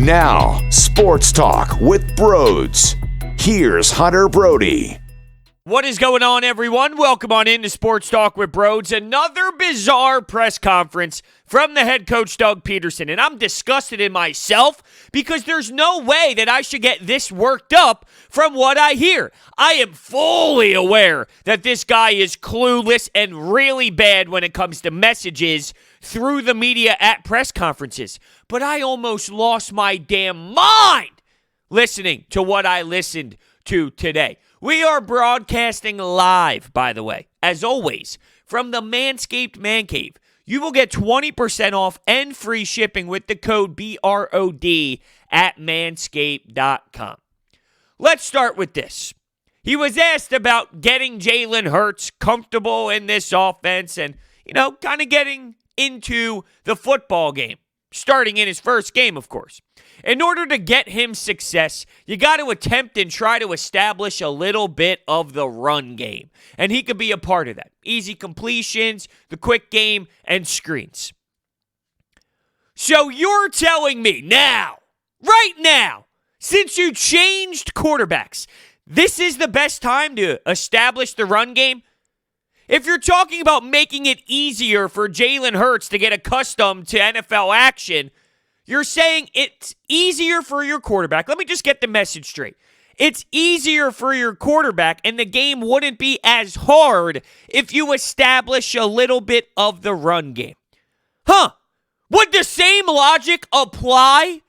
Now, Sports Talk with Brodes. Here's Hunter Brody. What is going on, everyone? Welcome on into Sports Talk with Brodes. Another bizarre press conference from the head coach, Doug Pederson. And I'm disgusted in myself because there's no way that I should get this worked up from what I hear. I am fully aware that this guy is clueless and really bad when it comes to messages through the media at press conferences. But I almost lost my damn mind listening to what I listened to today. We are broadcasting live, by the way, as always, from the Manscaped Man Cave. You will get 20% off and free shipping with the code BROD at manscaped.com. Let's start with this. He was asked about getting Jalen Hurts comfortable in this offense and, kind of getting into the football game, starting in his first game, of course. In order to get him success, you got to attempt and try to establish a little bit of the run game. And he could be a part of that. Easy completions, the quick game, and screens. So you're telling me now, right now, since you changed quarterbacks, this is the best time to establish the run game? If you're talking about making it easier for Jalen Hurts to get accustomed to NFL action, you're saying it's easier for your quarterback. Let me just get the message straight. It's easier for your quarterback, and the game wouldn't be as hard if you establish a little bit of the run game. Would the same logic apply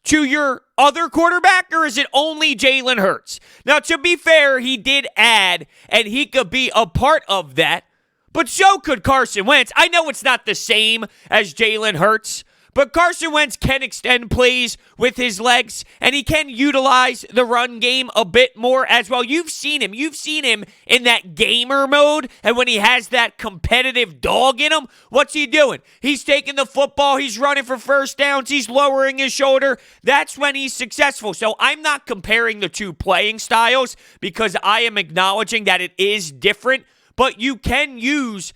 to your other quarterback, or is it only Jalen Hurts? Now, to be fair, he did add, and he could be a part of that, but so could Carson Wentz. I know it's not the same as Jalen Hurts, but Carson Wentz can extend plays with his legs, and he can utilize the run game a bit more as well. You've seen him. You've seen him in that gamer mode, and when he has that competitive dog in him, what's he doing? He's taking the football. He's running for first downs. He's lowering his shoulder. That's when he's successful. So I'm not comparing the two playing styles because I am acknowledging that it is different, but you can use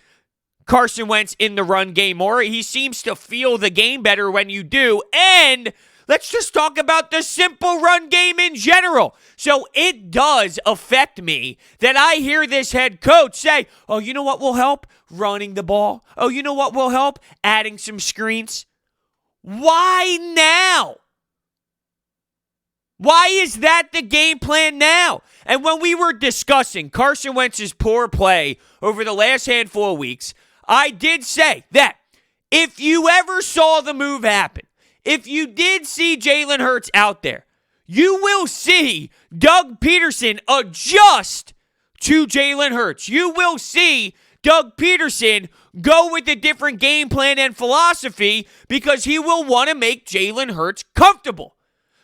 Carson Wentz in the run game more. He seems to feel the game better when you do. And let's just talk about the simple run game in general. So it does affect me that I hear this head coach say, oh, you know what will help? Running the ball. Oh, you know what will help? Adding some screens. Why now? Why is that the game plan now? And when we were discussing Carson Wentz's poor play over the last handful of weeks, I did say that if you ever saw the move happen, if you did see Jalen Hurts out there, you will see Doug Pederson adjust to Jalen Hurts. You will see Doug Pederson go with a different game plan and philosophy because he will want to make Jalen Hurts comfortable.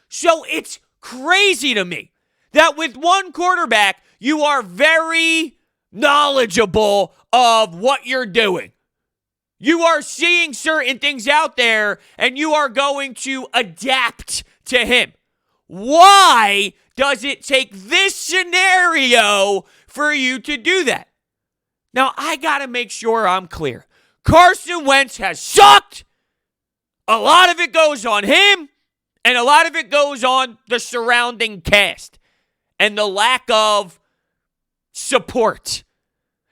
So it's crazy to me that with one quarterback, you are very knowledgeable of what you're doing. You are seeing certain things out there and you are going to adapt to him. Why does it take this scenario for you to do that? Now, I got to make sure I'm clear. Carson Wentz has sucked. A lot of it goes on him and a lot of it goes on the surrounding cast and the lack of support.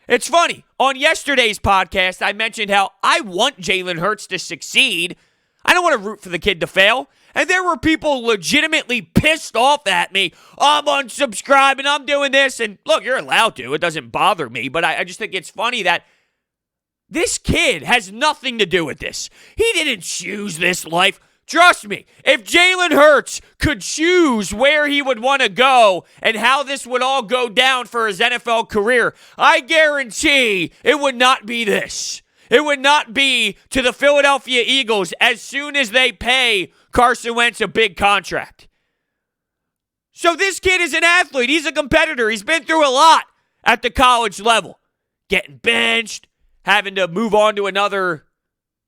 It's funny. On yesterday's podcast, I mentioned how I want Jalen Hurts to succeed. I don't want to root for the kid to fail. And there were people legitimately pissed off at me. I'm unsubscribing. I'm doing this. And look, you're allowed to. It doesn't bother me. But I just think it's funny that this kid has nothing to do with this. He didn't choose this life. Trust me, if Jalen Hurts could choose where he would want to go and how this would all go down for his NFL career, I guarantee it would not be this. It would not be to the Philadelphia Eagles as soon as they pay Carson Wentz a big contract. So this kid is an athlete. He's a competitor. He's been through a lot at the college level. Getting benched, having to move on to another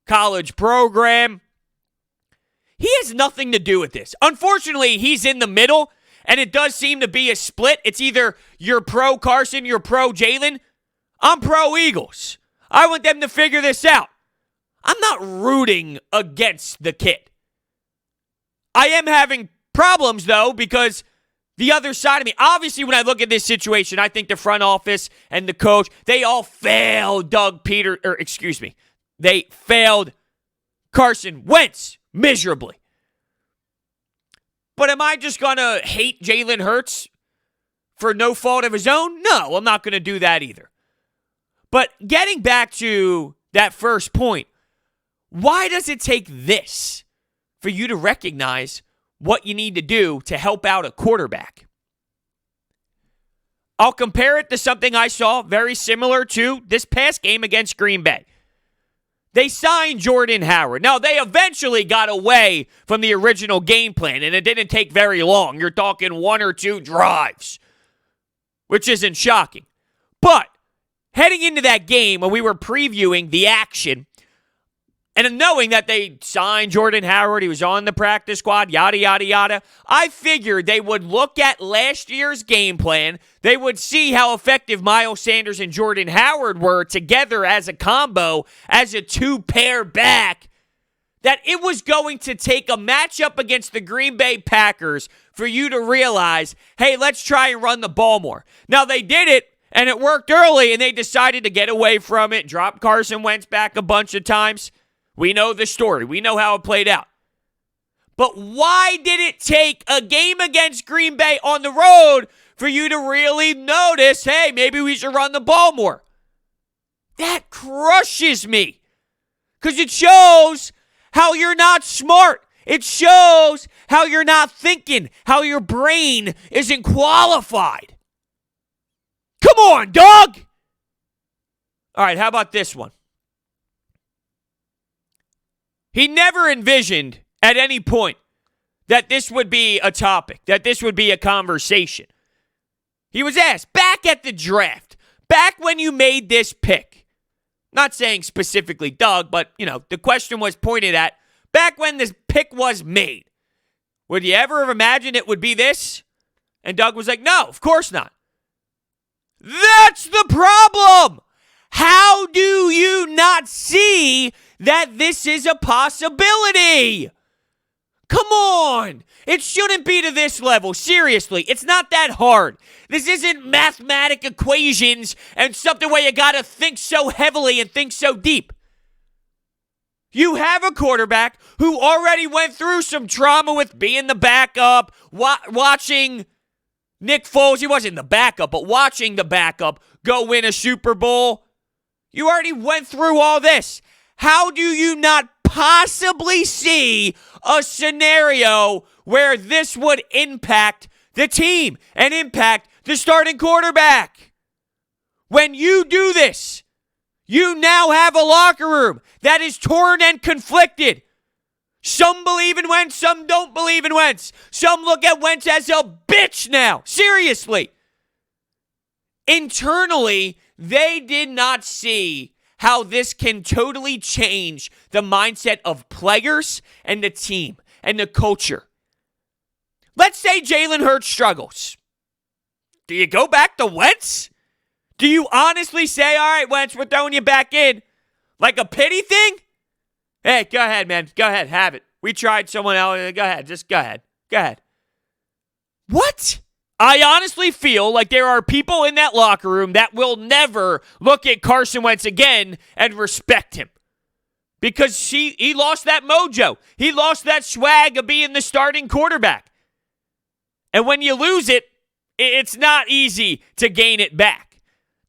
college program. He has nothing to do with this. Unfortunately, he's in the middle, and it does seem to be a split. It's either you're pro Carson, you're pro Jalen. I'm pro Eagles. I want them to figure this out. I'm not rooting against the kid. I am having problems, though, because the other side of me, obviously, when I look at this situation, I think the front office and the coach, they all failed they failed Carson Wentz miserably. But am I just going to hate Jalen Hurts for no fault of his own? No, I'm not going to do that either. But getting back to that first point, why does it take this for you to recognize what you need to do to help out a quarterback? I'll compare it to something I saw very similar to this past game against Green Bay. They signed Jordan Howard. Now, they eventually got away from the original game plan, and it didn't take very long. You're talking 1 or 2 drives, which isn't shocking. But heading into that game, when we were previewing the action, and knowing that they signed Jordan Howard, he was on the practice squad, yada, yada, yada, I figured they would look at last year's game plan. They would see how effective Miles Sanders and Jordan Howard were together as a combo, as a 2-pair back, that it was going to take a matchup against the Green Bay Packers for you to realize, hey, let's try and run the ball more. Now, they did it, and it worked early, and they decided to get away from it, drop Carson Wentz back a bunch of times. We know the story. We know how it played out. But why did it take a game against Green Bay on the road for you to really notice, hey, maybe we should run the ball more? That crushes me. Because it shows how you're not smart. It shows how you're not thinking, how your brain isn't qualified. Come on, dog. All right, how about this one? He never envisioned at any point that this would be a topic, that this would be a conversation. He was asked back at the draft, back when you made this pick. Not saying specifically Doug, but, the question was pointed at back when this pick was made. Would you ever have imagined it would be this? And Doug was like, no, of course not. That's the problem. How do you not see that this is a possibility? Come on. It shouldn't be to this level. Seriously, it's not that hard. This isn't mathematic equations and something where you got to think so heavily and think so deep. You have a quarterback who already went through some trauma with being the backup, watching Nick Foles. He wasn't the backup, but watching the backup go win a Super Bowl. You already went through all this. How do you not possibly see a scenario where this would impact the team and impact the starting quarterback? When you do this, you now have a locker room that is torn and conflicted. Some believe in Wentz, some don't believe in Wentz. Some look at Wentz as a bitch now. Seriously. Internally, they did not see how this can totally change the mindset of players and the team and the culture. Let's say Jalen Hurts struggles. Do you go back to Wentz? Do you honestly say, all right, Wentz, we're throwing you back in? Like a pity thing? Hey, go ahead, man. Go ahead, have it. We tried someone else. Go ahead, just go ahead. Go ahead. What? I honestly feel like there are people in that locker room that will never look at Carson Wentz again and respect him. Because he lost that mojo. He lost that swag of being the starting quarterback. And when you lose it, it's not easy to gain it back.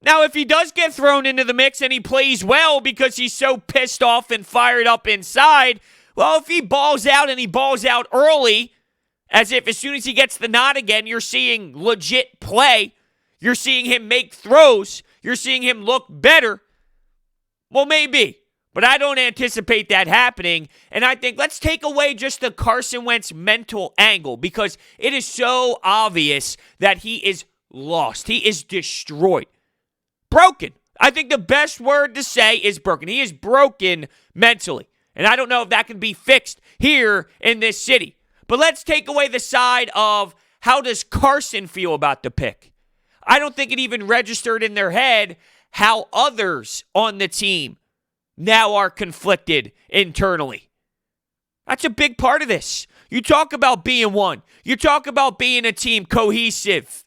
Now, if he does get thrown into the mix and he plays well because he's so pissed off and fired up inside, well, if he balls out and he balls out early, as if as soon as he gets the nod again, you're seeing legit play. You're seeing him make throws. You're seeing him look better. Well, maybe. But I don't anticipate that happening. And I think let's take away just the Carson Wentz mental angle because it is so obvious that he is lost. He is destroyed. Broken. I think the best word to say is broken. He is broken mentally. And I don't know if that can be fixed here in this city. But let's take away the side of how does Carson feel about the pick. I don't think it even registered in their head how others on the team now are conflicted internally. That's a big part of this. You talk about being one. You talk about being a team cohesive.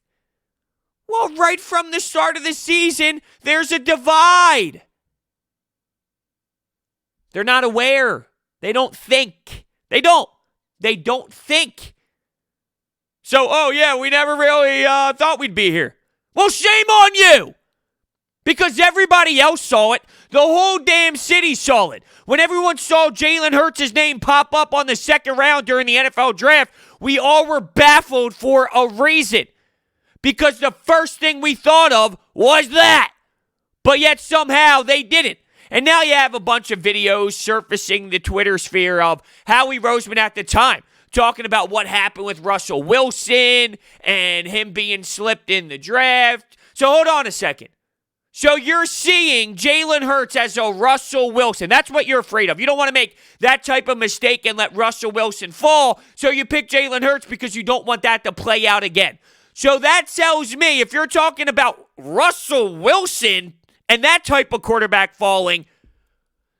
Well, right from the start of the season, there's a divide. They're not aware. They don't think. They don't think. So, oh yeah, we never really thought we'd be here. Well, shame on you. Because everybody else saw it. The whole damn city saw it. When everyone saw Jalen Hurts' name pop up on the second round during the NFL draft, we all were baffled for a reason. Because the first thing we thought of was that. But yet somehow they didn't. And now you have a bunch of videos surfacing the Twitter sphere of Howie Roseman at the time, talking about what happened with Russell Wilson and him being slipped in the draft. So hold on a second. So you're seeing Jalen Hurts as a Russell Wilson. That's what you're afraid of. You don't want to make that type of mistake and let Russell Wilson fall. So you pick Jalen Hurts because you don't want that to play out again. So that tells me if you're talking about Russell Wilson and that type of quarterback falling,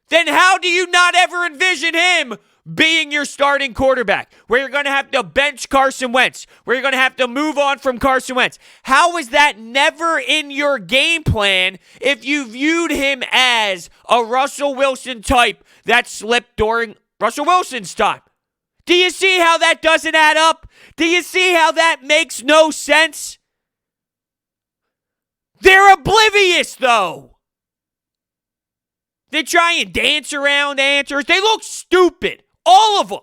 then how do you not ever envision him being your starting quarterback, where you're going to have to bench Carson Wentz, where you're going to have to move on from Carson Wentz? How is that never in your game plan if you viewed him as a Russell Wilson type that slipped during Russell Wilson's time? Do you see how that doesn't add up? Do you see how that makes no sense? They're oblivious, though. They try and dance around answers. They look stupid. All of them.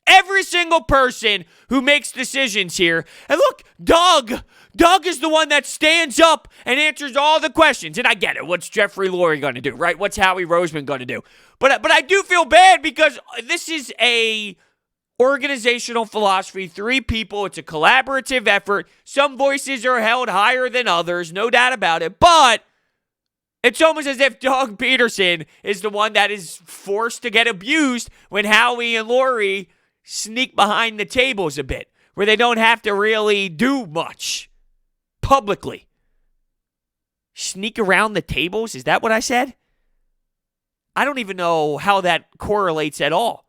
Every single person who makes decisions here. And look, Doug is the one that stands up and answers all the questions. And I get it. What's Jeffrey Lurie going to do, right? What's Howie Roseman going to do? But I do feel bad because this is a organizational philosophy. 3 people. It's a collaborative effort. Some voices are held higher than others. No doubt about it. But it's almost as if Doug Pederson is the one that is forced to get abused when Howie and Lurie sneak behind the tables a bit, where they don't have to really do much publicly. Sneak around the tables? Is that what I said? I don't even know how that correlates at all.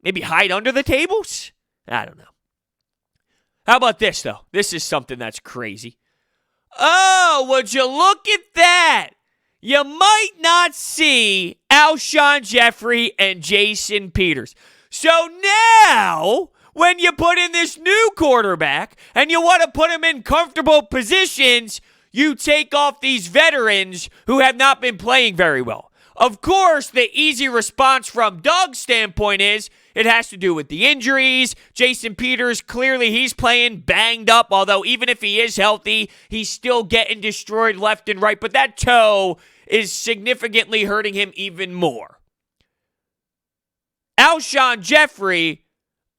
Maybe hide under the tables? I don't know. How about this, though? This is something that's crazy. Oh, would you look at that? You might not see Alshon Jeffery and Jason Peters. So now, when you put in this new quarterback and you want to put him in comfortable positions, you take off these veterans who have not been playing very well. Of course, the easy response from Doug's standpoint is it has to do with the injuries. Jason Peters, clearly he's playing banged up, although even if he is healthy, he's still getting destroyed left and right. But that toe is significantly hurting him even more. Alshon Jeffery,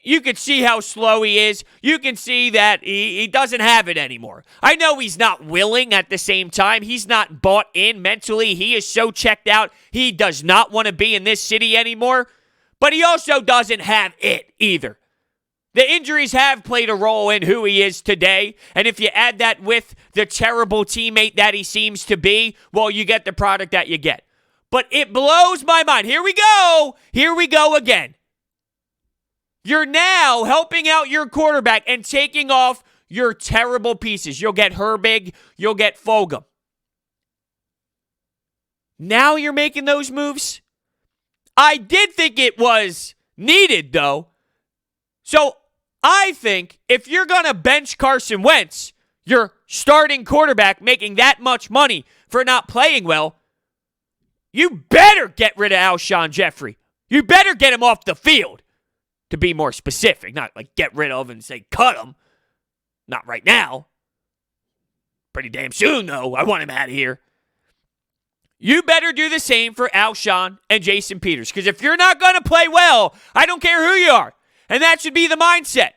you can see how slow he is. You can see that he doesn't have it anymore. I know he's not willing at the same time. He's not bought in mentally. He is so checked out. He does not want to be in this city anymore. But he also doesn't have it either. The injuries have played a role in who he is today. And if you add that with the terrible teammate that he seems to be, well, you get the product that you get. But it blows my mind. Here we go. Here we go again. You're now helping out your quarterback and taking off your terrible pieces. You'll get Herbig. You'll get Fulgham. Now you're making those moves? I did think it was needed, though. So I think if you're going to bench Carson Wentz, your starting quarterback making that much money for not playing well, you better get rid of Alshon Jeffery. You better get him off the field, to be more specific. Not like get rid of and say cut him. Not right now. Pretty damn soon, though. I want him out of here. You better do the same for Alshon and Jason Peters. Because if you're not going to play well, I don't care who you are. And that should be the mindset.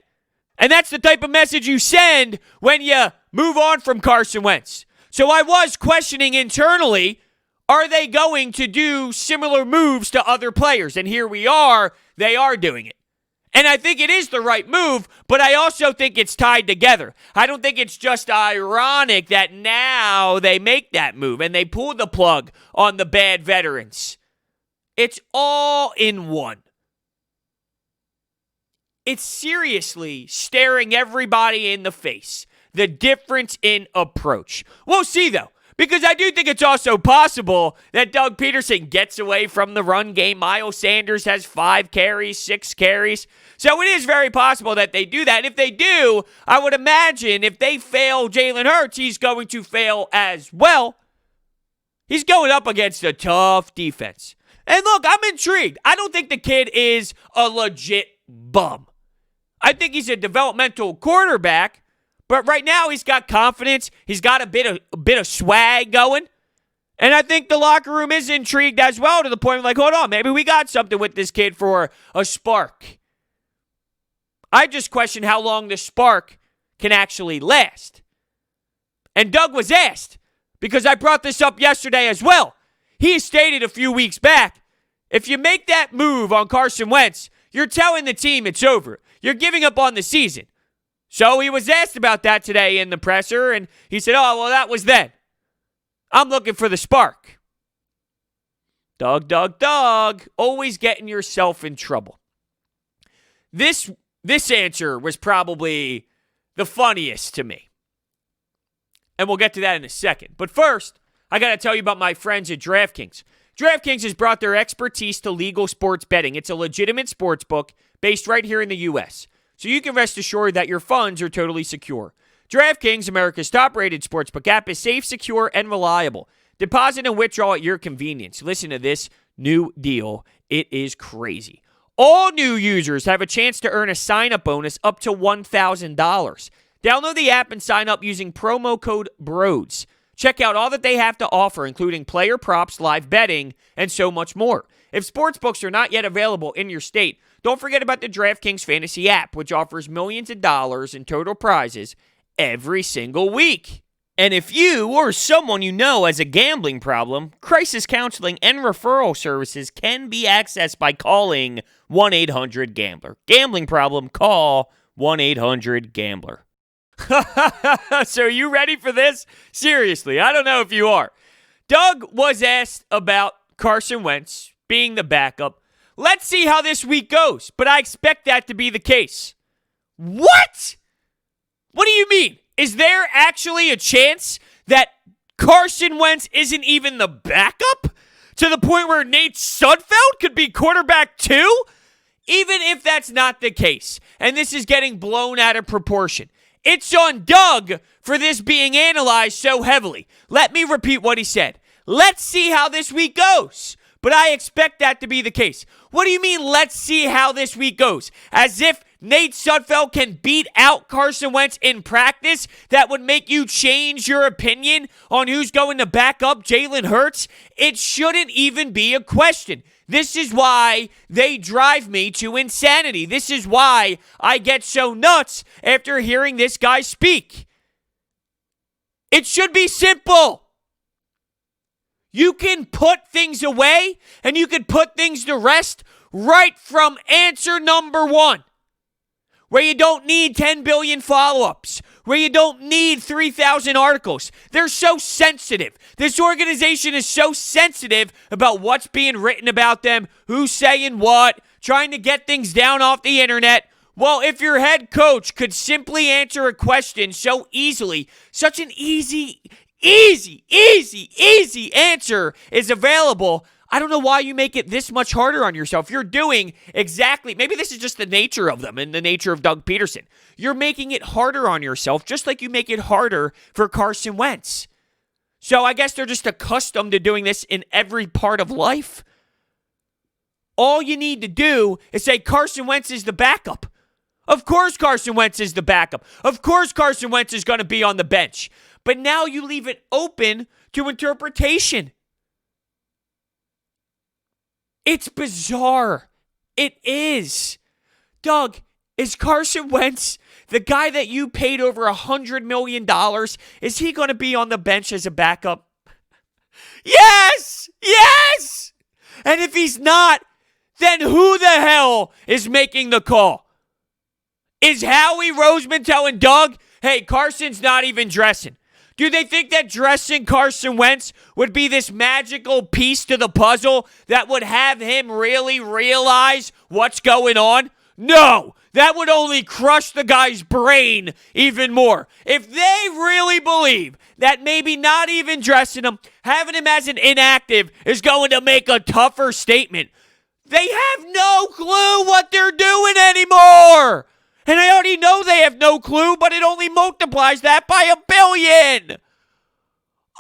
And that's the type of message you send when you move on from Carson Wentz. So I was questioning internally, are they going to do similar moves to other players? And here we are, they are doing it. And I think it is the right move, but I also think it's tied together. I don't think it's just ironic that now they make that move and they pull the plug on the bad veterans. It's all in one. it's seriously staring everybody in the face. The difference in approach. We'll see, though, because I do think it's also possible that Doug Pederson gets away from the run game. Miles Sanders has 5 carries, 6 carries. So it is very possible that they do that. And if they do, I would imagine if they fail Jalen Hurts, he's going to fail as well. He's going up against a tough defense. And look, I'm intrigued. I don't think the kid is a legit bum. I think he's a developmental quarterback, but right now he's got confidence. He's got a bit of swag going. And I think the locker room is intrigued as well, to the point of like, hold on, maybe we got something with this kid for a spark. I just question how long the spark can actually last. And Doug was asked, because I brought this up yesterday as well. He stated a few weeks back, if you make that move on Carson Wentz, you're telling the team it's over. You're giving up on the season. So he was asked about that today in the presser, and he said, oh, well, that was then. I'm looking for the spark. Doug, always getting yourself in trouble. This answer was probably the funniest to me. And we'll get to that in a second. But first, I got to tell you about my friends at DraftKings. DraftKings has brought their expertise to legal sports betting. It's a legitimate sports book based right here in the U.S., so you can rest assured that your funds are totally secure. DraftKings, America's top-rated sportsbook app, is safe, secure, and reliable. Deposit and withdraw at your convenience. Listen to this new deal. It is crazy. All new users have a chance to earn a sign-up bonus up to $1,000. Download the app and sign up using promo code BRODES. Check out all that they have to offer, including player props, live betting, and so much more. If sportsbooks are not yet available in your state, don't forget about the DraftKings Fantasy app, which offers millions of dollars in total prizes every single week. And if you or someone you know has a gambling problem, crisis counseling and referral services can be accessed by calling 1-800-GAMBLER. Gambling problem, call 1-800-GAMBLER. So are you ready for this? Seriously, I don't know if you are. Doug was asked about Carson Wentz being the backup. Let's see how this week goes, but I expect that to be the case. What? What do you mean? Is there actually a chance that Carson Wentz isn't even the backup? To the point where Nate Sudfeld could be quarterback too? Even if that's not the case, and this is getting blown out of proportion, it's on Doug for this being analyzed so heavily. Let me repeat what he said. Let's see how this week goes. But I expect that to be the case. What do you mean, let's see how this week goes? As if Nate Sudfeld can beat out Carson Wentz in practice, that would make you change your opinion on who's going to back up Jalen Hurts? It shouldn't even be a question. This is why they drive me to insanity. This is why I get so nuts after hearing this guy speak. It should be simple. You can put things away and you can put things to rest right from answer number 1. Where you don't need 10 billion follow-ups, where you don't need 3,000 articles. They're so sensitive. This organization is so sensitive about what's being written about them, who's saying what, trying to get things down off the internet. Well, if your head coach could simply answer a question so easily, such an easy answer is available, I don't know why you make it this much harder on yourself. You're doing exactly, maybe this is just the nature of them and the nature of Doug Pederson. You're making it harder on yourself, just like you make it harder for Carson Wentz. So I guess they're just accustomed to doing this in every part of life. All you need to do is say Carson Wentz is the backup. Of course Carson Wentz is the backup. Of course Carson Wentz is going to be on the bench. But now you leave it open to interpretation. It's bizarre. It is. Doug, is Carson Wentz, the guy that you paid over $100 million, is he going to be on the bench as a backup? Yes! Yes! And if he's not, then who the hell is making the call? Is Howie Roseman telling Doug, hey, Carson's not even dressing? Do they think that dressing Carson Wentz would be this magical piece to the puzzle that would have him really realize what's going on? No, that would only crush the guy's brain even more. If they really believe that maybe not even dressing him, having him as an inactive is going to make a tougher statement, they have no clue what they're doing anymore. And I already know they have no clue, but it only multiplies that by 1 billion.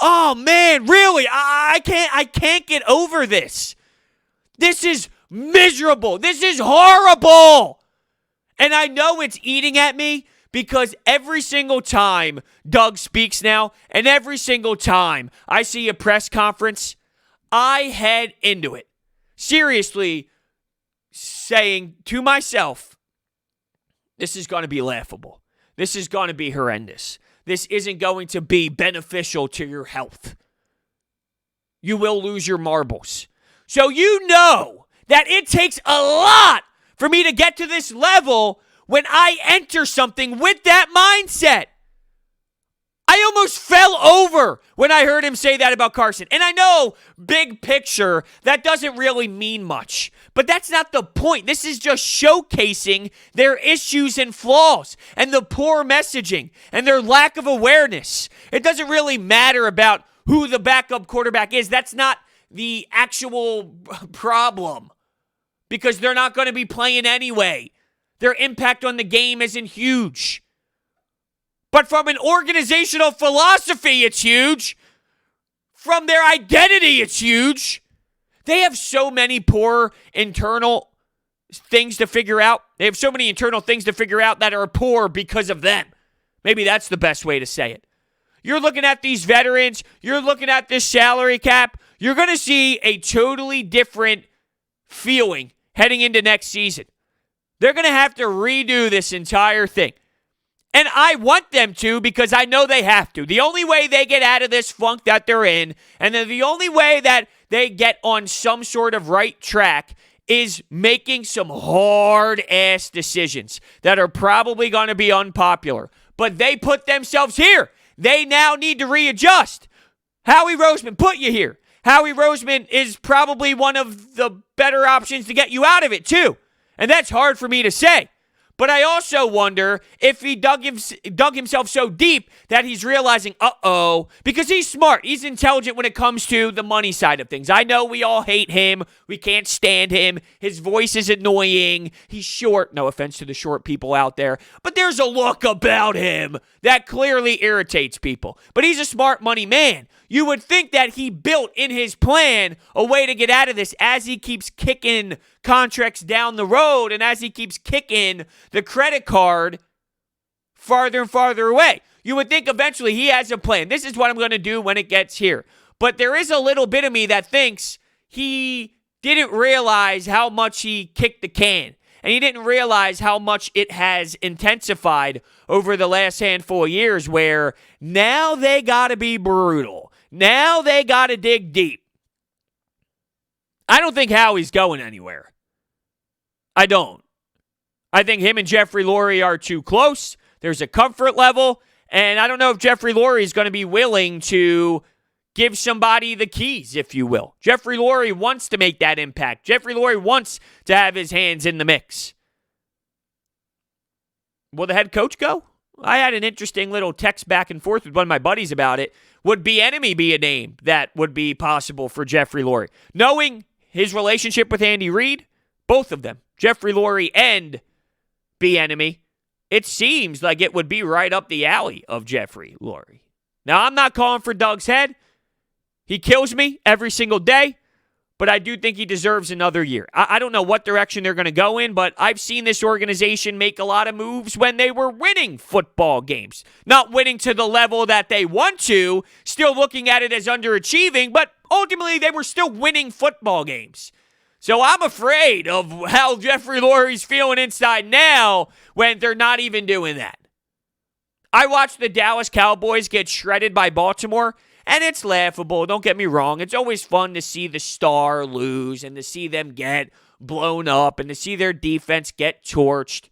Oh man, really? I can't get over this. This is miserable. This is horrible. And I know it's eating at me because every single time Doug speaks now, and every single time I see a press conference, I head into it. Seriously, saying to myself, this is going to be laughable. This is going to be horrendous. This isn't going to be beneficial to your health. You will lose your marbles. So you know that it takes a lot for me to get to this level when I enter something with that mindset. I almost fell over when I heard him say that about Carson. And I know, big picture, that doesn't really mean much. But that's not the point. This is just showcasing their issues and flaws and the poor messaging and their lack of awareness. It doesn't really matter about who the backup quarterback is. That's not the actual problem because they're not going to be playing anyway. Their impact on the game isn't huge. But from an organizational philosophy, it's huge. From their identity, it's huge. They have so many poor internal things to figure out. They have so many internal things to figure out that are poor because of them. Maybe that's the best way to say it. You're looking at these veterans. You're looking at this salary cap. You're going to see a totally different feeling heading into next season. They're going to have to redo this entire thing. And I want them to because I know they have to. The only way they get out of this funk that they're in, and then the only way that they get on some sort of right track is making some hard-ass decisions that are probably going to be unpopular. But they put themselves here. They now need to readjust. Howie Roseman put you here. Howie Roseman is probably one of the better options to get you out of it, too. And that's hard for me to say. But I also wonder if he dug himself so deep that he's realizing, because he's smart. He's intelligent when it comes to the money side of things. I know we all hate him. We can't stand him. His voice is annoying. He's short. No offense to the short people out there. But there's a look about him that clearly irritates people. But he's a smart money man. You would think that he built in his plan a way to get out of this as he keeps kicking contracts down the road and as he keeps kicking the credit card farther and farther away. You would think eventually he has a plan. This is what I'm going to do when it gets here. But there is a little bit of me that thinks he didn't realize how much he kicked the can. And he didn't realize how much it has intensified over the last handful of years where now they got to be brutal. Now they got to dig deep. I don't think Howie's going anywhere. I don't. I think him and Jeffrey Lurie are too close. There's a comfort level. And I don't know if Jeffrey Lurie is going to be willing to give somebody the keys, if you will. Jeffrey Lurie wants to make that impact. Jeffrey Lurie wants to have his hands in the mix. Will the head coach go? I had an interesting little text back and forth with one of my buddies about it. Would Bieniemy be a name that would be possible for Jeffrey Lurie? Knowing his relationship with Andy Reid, both of them, Jeffrey Lurie and Bieniemy, it seems like it would be right up the alley of Jeffrey Lurie. Now, I'm not calling for Doug's head. He kills me every single day, but I do think he deserves another year. I don't know what direction they're going to go in, but I've seen this organization make a lot of moves when they were winning football games. Not winning to the level that they want to, still looking at it as underachieving, but ultimately they were still winning football games. So I'm afraid of how Jeffrey Lurie's feeling inside now when they're not even doing that. I watched the Dallas Cowboys get shredded by Baltimore, and it's laughable. Don't get me wrong. It's always fun to see the star lose and to see them get blown up and to see their defense get torched.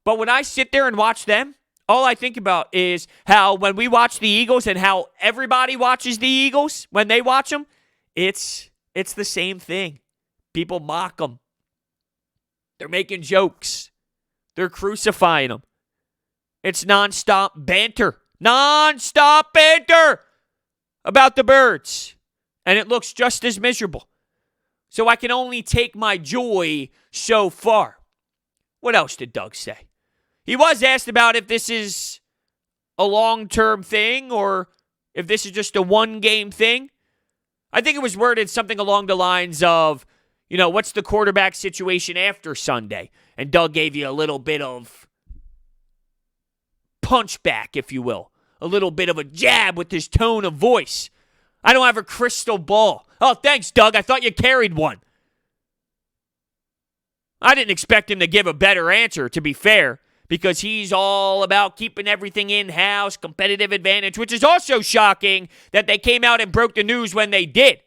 But when I sit there and watch them, all I think about is how when we watch the Eagles and how everybody watches the Eagles when they watch them, it's the same thing. People mock them. They're making jokes. They're crucifying him. It's nonstop banter. Nonstop banter about the Birds. And it looks just as miserable. So I can only take my joy so far. What else did Doug say? He was asked about if this is a long-term thing or if this is just a one-game thing. I think it was worded something along the lines of, what's the quarterback situation after Sunday? And Doug gave you a little bit of punchback, if you will. A little bit of a jab with his tone of voice. I don't have a crystal ball. Oh, thanks, Doug. I thought you carried one. I didn't expect him to give a better answer, to be fair, because he's all about keeping everything in-house, competitive advantage, which is also shocking that they came out and broke the news when they did.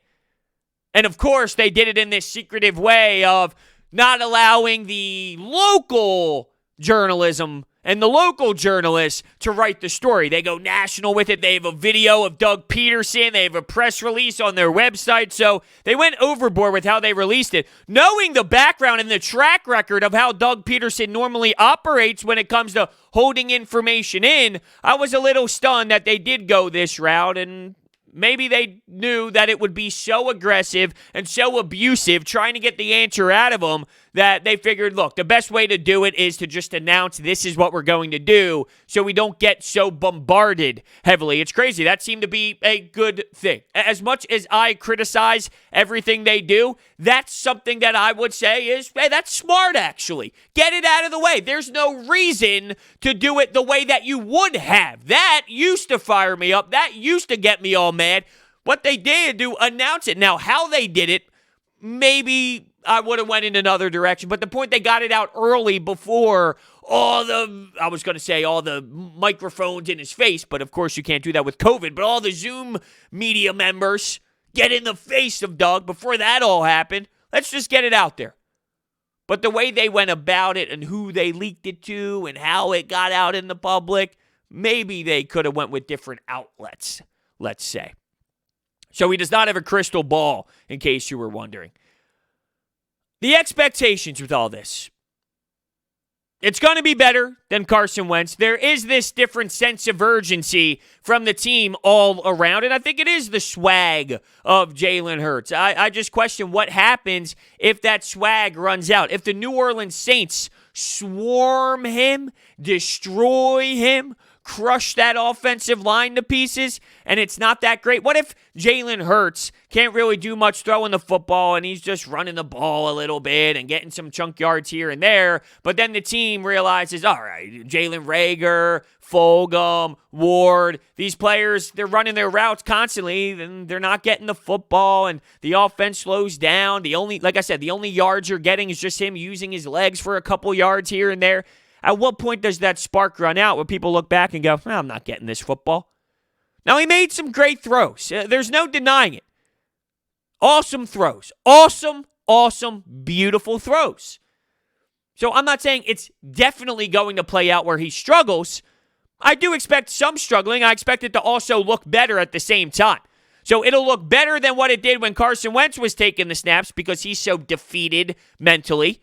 And, of course, they did it in this secretive way of not allowing the local journalism and the local journalists to write the story. They go national with it. They have a video of Doug Pederson. They have a press release on their website. So they went overboard with how they released it. Knowing the background and the track record of how Doug Pederson normally operates when it comes to holding information in, I was a little stunned that they did go this route, and maybe they knew that it would be so aggressive and so abusive trying to get the answer out of them that they figured, look, the best way to do it is to just announce this is what we're going to do so we don't get so bombarded heavily. It's crazy. That seemed to be a good thing. As much as I criticize everything they do, that's something that I would say is, hey, that's smart, actually. Get it out of the way. There's no reason to do it the way that you would have. That used to fire me up. That used to get me all mad. What they did to announce it. Now, how they did it, maybe I would have went in another direction. But the point, they got it out early before all the microphones in his face. But, of course, you can't do that with COVID. But all the Zoom media members get in the face of Doug before that all happened. Let's just get it out there. But the way they went about it and who they leaked it to and how it got out in the public, maybe they could have went with different outlets, let's say. So he does not have a crystal ball, in case you were wondering. The expectations with all this. It's going to be better than Carson Wentz. There is this different sense of urgency from the team all around, and I think it is the swag of Jalen Hurts. I just question what happens if that swag runs out. If the New Orleans Saints swarm him, destroy him, crush that offensive line to pieces, and it's not that great. What if Jalen Hurts can't really do much throwing the football and he's just running the ball a little bit and getting some chunk yards here and there, but then the team realizes, all right, Jalen Reagor, Fulgham, Ward, these players, they're running their routes constantly, and they're not getting the football, and the offense slows down. Like I said, the only yards you're getting is just him using his legs for a couple yards here and there. At what point does that spark run out where people look back and go, I'm not getting this football? Now, he made some great throws. There's no denying it. Awesome throws. Awesome, beautiful throws. So I'm not saying it's definitely going to play out where he struggles. I do expect some struggling. I expect it to also look better at the same time. So it'll look better than what it did when Carson Wentz was taking the snaps because he's so defeated mentally.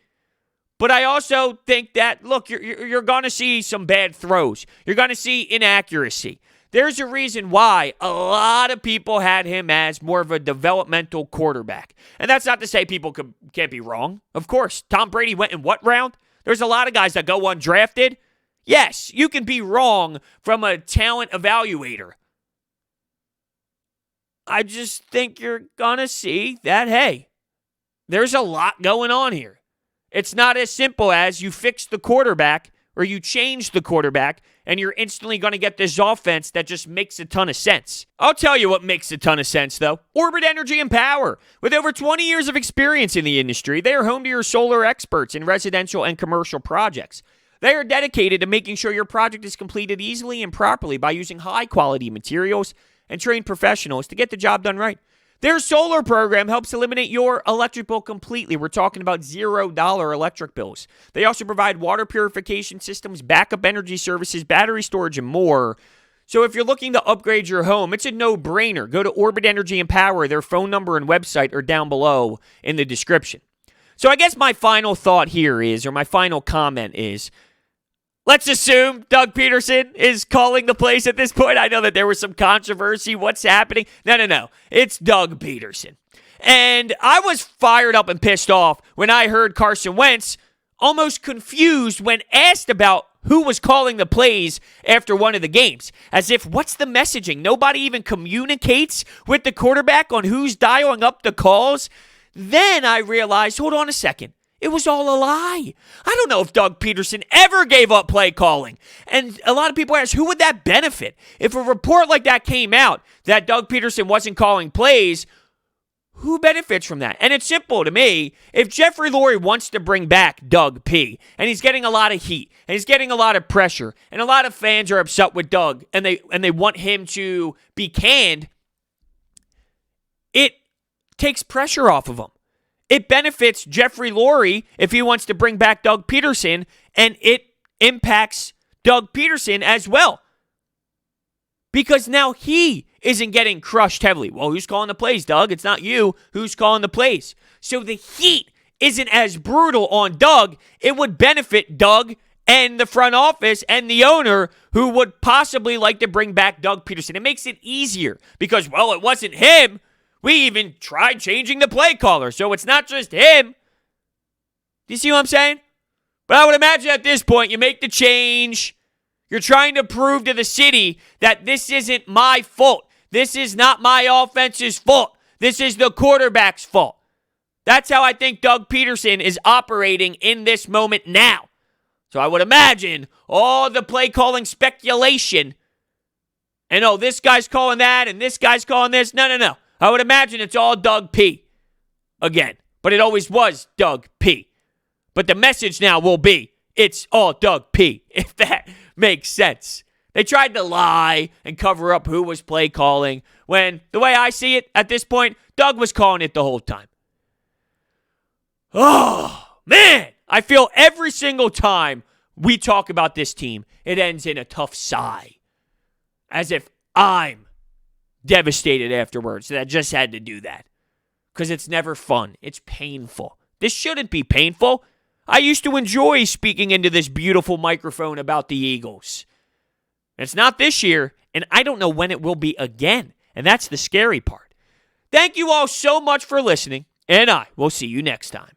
But I also think that, look, you're going to see some bad throws. You're going to see inaccuracy. There's a reason why a lot of people had him as more of a developmental quarterback. And that's not to say people can't be wrong. Of course, Tom Brady went in what round? There's a lot of guys that go undrafted. Yes, you can be wrong from a talent evaluator. I just think you're going to see that, hey, there's a lot going on here. It's not as simple as you fix the quarterback or you change the quarterback and you're instantly going to get this offense that just makes a ton of sense. I'll tell you what makes a ton of sense, though. Orbit Energy and Power. With over 20 years of experience in the industry, they are home to your solar experts in residential and commercial projects. They are dedicated to making sure your project is completed easily and properly by using high-quality materials and trained professionals to get the job done right. Their solar program helps eliminate your electric bill completely. We're talking about $0 electric bills. They also provide water purification systems, backup energy services, battery storage, and more. So if you're looking to upgrade your home, it's a no-brainer. Go to Orbit Energy and Power. Their phone number and website are down below in the description. So I guess my final thought here is, or my final comment is, Let's assume Doug Pederson is calling the plays at this point. I know that there was some controversy. What's happening? No. It's Doug Pederson. And I was fired up and pissed off when I heard Carson Wentz almost confused when asked about who was calling the plays after one of the games. As if, what's the messaging? Nobody even communicates with the quarterback on who's dialing up the calls. Then I realized, hold on a second. It was all a lie. I don't know if Doug Pederson ever gave up play calling. And a lot of people ask, who would that benefit? If a report like that came out that Doug Pederson wasn't calling plays, who benefits from that? And it's simple to me. If Jeffrey Lurie wants to bring back Doug P, and he's getting a lot of heat, and he's getting a lot of pressure, and a lot of fans are upset with Doug, and they want him to be canned, it takes pressure off of him. It benefits Jeffrey Lurie if he wants to bring back Doug Pederson, and it impacts Doug Pederson as well. Because now he isn't getting crushed heavily. Well, who's calling the plays, Doug? It's not you. Who's calling the plays? So the heat isn't as brutal on Doug. It would benefit Doug and the front office and the owner who would possibly like to bring back Doug Pederson. It makes it easier because, well, it wasn't him. We even tried changing the play caller, so it's not just him. Do you see what I'm saying? But I would imagine at this point, you make the change. You're trying to prove to the city that this isn't my fault. This is not my offense's fault. This is the quarterback's fault. That's how I think Doug Pederson is operating in this moment now. So I would imagine all the play calling speculation and, oh, this guy's calling that and this guy's calling this. No. I would imagine it's all Doug P. Again. But it always was Doug P. But the message now will be, it's all Doug P. If that makes sense. They tried to lie and cover up who was play calling when, the way I see it at this point, Doug was calling it the whole time. Oh, man. I feel every single time we talk about this team, it ends in a tough sigh. As if I'm devastated afterwards that I just had to do that. Because it's never fun. It's painful. This shouldn't be painful. I used to enjoy speaking into this beautiful microphone about the Eagles. It's not this year, and I don't know when it will be again. And that's the scary part. Thank you all so much for listening, and I will see you next time.